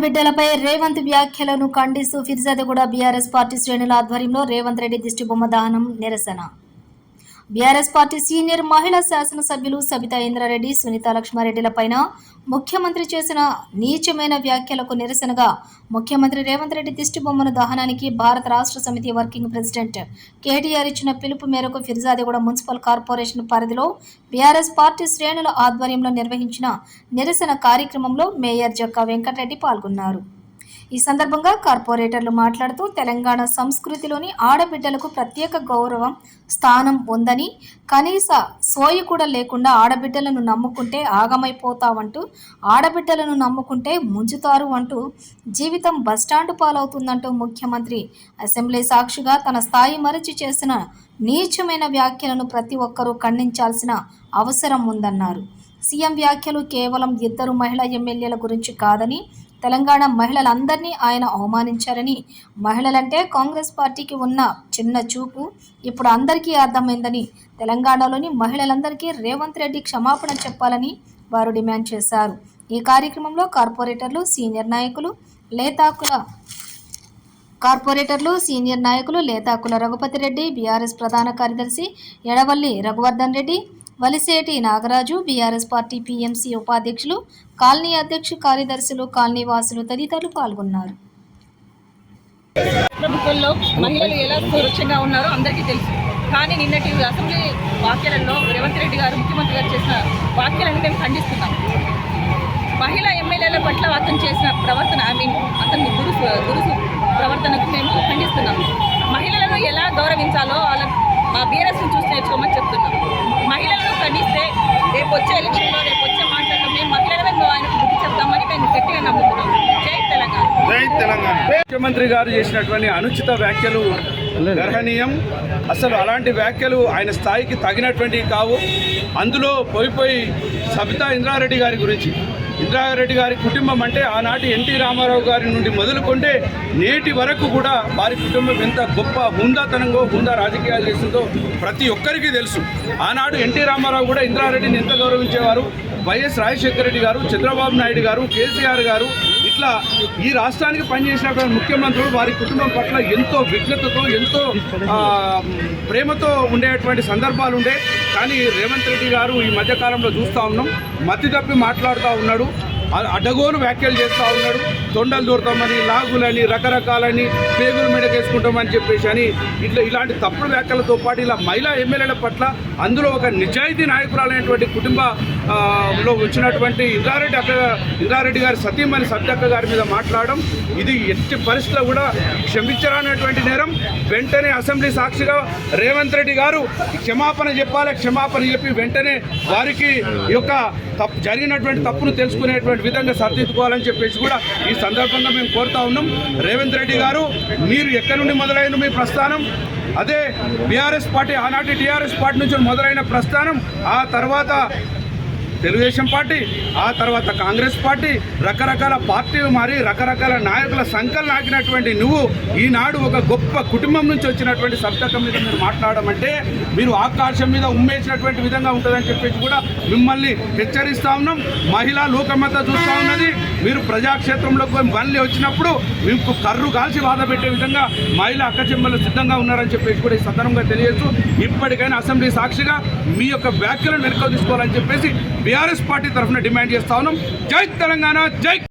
ఆడబిడ్డలపై రేవంత్ వ్యాఖ్యలను ఖండిస్తూ Peerzadiguda BRS party శ్రేణుల ఆధ్వర్యంలో రేవంత్ రెడ్డి దిష్టిబొమ్మ దహనం నిరసన. బీఆర్ఎస్ పార్టీ సీనియర్ మహిళా శాసనసభ్యులు సబితా ఇంద్రారెడ్డి, సునీతా లక్ష్మారెడ్డిలపైన ముఖ్యమంత్రి చేసిన నీచమైన వ్యాఖ్యలకు నిరసనగా ముఖ్యమంత్రి రేవంత్ రెడ్డి దిష్టిబొమ్మను దహనానికి భారత రాష్ట్ర సమితి వర్కింగ్ ప్రెసిడెంట్ కేటీఆర్ ఇచ్చిన పిలుపు మేరకు ఫిర్జాదిగూడ మున్సిపల్ కార్పొరేషన్ పరిధిలో బీఆర్ఎస్ పార్టీ శ్రేణుల ఆధ్వర్యంలో నిర్వహించిన నిరసన కార్యక్రమంలో మేయర్ జక్కా వెంకటరెడ్డి పాల్గొన్నారు. ఈ సందర్భంగా కార్పొరేటర్లు మాట్లాడుతూ తెలంగాణ సంస్కృతిలోని ఆడబిడ్డలకు ప్రత్యేక గౌరవం స్థానం ఉందని, కనీస సోయి కూడా లేకుండా ఆడబిడ్డలను నమ్ముకుంటే ఆగమైపోతావంటూ, ఆడబిడ్డలను నమ్ముకుంటే ముంచుతారు అంటూ జీవితం బస్టాండ్ పాలవుతుందంటూ ముఖ్యమంత్రి అసెంబ్లీ సాక్షిగా తన స్థాయి మరచి చేసిన నీచమైన వ్యాఖ్యలను ప్రతి ఒక్కరూ ఖండించాల్సిన అవసరం ఉందన్నారు. సీఎం వ్యాఖ్యలు కేవలం ఇద్దరు మహిళా ఎమ్మెల్యేల గురించి కాదని, తెలంగాణ మహిళలందరినీ ఆయన అవమానించారని, మహిళలంటే కాంగ్రెస్ పార్టీకి ఉన్న చిన్న చూపు ఇప్పుడు అందరికీ అర్థమైందని, తెలంగాణలోని మహిళలందరికీ రేవంత్ రెడ్డి క్షమాపణ చెప్పాలని వారు డిమాండ్ చేశారు. ఈ కార్యక్రమంలో కార్పొరేటర్లు, సీనియర్ నాయకులు లేతాకుల రఘుపతి రెడ్డి, బీఆర్ఎస్ ప్రధాన కార్యదర్శి Edavalli Raghuvardhan Reddy, Valiseti Nagaraju, BRS party PMC ఉపాధ్యక్షులు, కాలనీ అధ్యక్ష కార్యదర్శులు, కాలనీ వాసులు తదితరులు పాల్గొన్నారు. ప్రభుత్వంలో మహిళలు ఎలా సురక్షంగా ఉన్నారో అందరికీ తెలుసు. కానీ నిన్నటి అసెంబ్లీ వ్యాఖ్యలలో రేవంత్ రెడ్డి గారు, ముఖ్యమంత్రి గారు చేసిన వ్యాఖ్యలను మేము ఖండిస్తున్నాం. మహిళా ఎమ్మెల్యేల పట్ల అతను చేసిన ప్రవర్తన, అతని దురుసు ప్రవర్తనకు మేము ఖండిస్తున్నాం. మహిళలను ఎలా గౌరవించాలో మా బీఆర్ఎస్ని చూసి నేర్చుకోమని చెప్తున్నాం. మహిళలను ఖండిస్తే రేపు వచ్చే ఎలక్షన్లో, రేపు వచ్చే మాటల్లో మేము మహిళలను ఆయనకు బుద్ధి చెప్తామని మేము గట్టిగా నమ్ముతున్నాం. జై తెలంగాణ. ముఖ్యమంత్రి గారు చేసినటువంటి అనుచిత వ్యాఖ్యలు గర్హనీయం. అసలు అలాంటి వ్యాఖ్యలు ఆయన స్థాయికి తగినటువంటివి కావు. అందులో పోయి సబితా ఇంద్రారెడ్డి గారి గురించి, ఇంద్రారెడ్డి గారి కుటుంబం అంటే ఆనాటి ఎన్టీ రామారావు గారి నుండి మొదలుకొంటే నేటి వరకు కూడా వారి కుటుంబం ఎంత గొప్ప హుందాతనంగా హుందా రాజకీయాలు చేస్తుందో ప్రతి ఒక్కరికి తెలుసు. ఆనాడు ఎన్టీ రామారావు కూడా ఇంద్రారెడ్డిని ఎంత గౌరవించేవారు. వైఎస్ రాజశేఖర రెడ్డి గారు, చంద్రబాబు నాయుడు గారు, కేసీఆర్ గారు, ఇట్లా ఈ రాష్ట్రానికి పనిచేసినటువంటి ముఖ్యమంత్రులు వారి కుటుంబం పట్ల ఎంతో విఘ్నతతో, ఎంతో ప్రేమతో ఉండేటువంటి సందర్భాలు ఉండే. కానీ రేవంత్ రెడ్డి గారు ఈ మధ్యకాలంలో చూస్తూ ఉన్నాం, మతి తప్పి మాట్లాడుతూ ఉన్నాడు, అడ్డగోలు వ్యాఖ్యలు చేస్తూ ఉన్నాడు. తొండలు దూరతామని, లాగులని, రకరకాలని, పేగులు మెడకేసుకుంటామని చెప్పేసి అని ఇలాంటి తప్పుడు వ్యాఖ్యలతో పాటు ఇలా మహిళా ఎమ్మెల్యేల పట్ల, అందులో ఒక నిజాయితీ నాయకురాలైనటువంటి కుటుంబంలో వచ్చినటువంటి ఇంద్రారెడ్డి గారి సతీమణి సబ్జక్క గారి మీద మాట్లాడడం ఇది ఎట్టి పరిస్థితుల్లో కూడా క్షమించరానటువంటి నేరం. వెంటనే అసెంబ్లీ సాక్షిగా రేవంత్ రెడ్డి గారు క్షమాపణ చెప్పాలి. క్షమాపణ చెప్పి వెంటనే వారికి ఈ యొక్క జరిగినటువంటి తప్పును తెలుసుకునేటువంటి విధంగా సరిదిద్దుకోవాలని చెప్పేసి కూడా ఈ సందర్భంగా మేము కోరుతా ఉన్నాం. రేవంత్ రెడ్డి గారు, మీరు ఎక్కడి నుండి మొదలైన మీ ప్రస్థానం, అదే బీఆర్ఎస్ పార్టీ, ఆనాటి టీఆర్ఎస్ పార్టీ నుంచి మొదలైన ప్రస్థానం, ఆ తర్వాత తెలుగుదేశం పార్టీ, ఆ తర్వాత కాంగ్రెస్ పార్టీ, రకరకాల పార్టీలు మారి రకరకాల నాయకుల సంకలు నాకినటువంటి నువ్వు ఈనాడు ఒక గొప్ప కుటుంబం నుంచి వచ్చినటువంటి సబ్జెక్ట్ మీద మీరు మాట్లాడడం అంటే మీరు ఆకాశం మీద ఉమ్మేసినటువంటి విధంగా ఉంటుందని చెప్పేసి కూడా మిమ్మల్ని హెచ్చరిస్తూ ఉన్నాం. మహిళా లోకమంతా చూస్తూ ఉన్నది. మీరు ప్రజాక్షేత్రంలోకి మళ్ళీ వచ్చినప్పుడు మీకు కర్రు కాల్చి బాధ పెట్టే విధంగా మహిళా అక్కచెమ్మలు సిద్ధంగా ఉన్నారని చెప్పేసి కూడా ఈ సందర్భంగా తెలియజేస్తూ ఇప్పటికైనా అసెంబ్లీ సాక్షిగా మీ యొక్క వ్యాఖ్యలను వెనుక తీసుకోవాలని చెప్పేసి బీఆర్ఎస్ పార్టీ తరఫున డిమాండ్ చేస్తా ఉన్నాం. జై తెలంగాణ, జై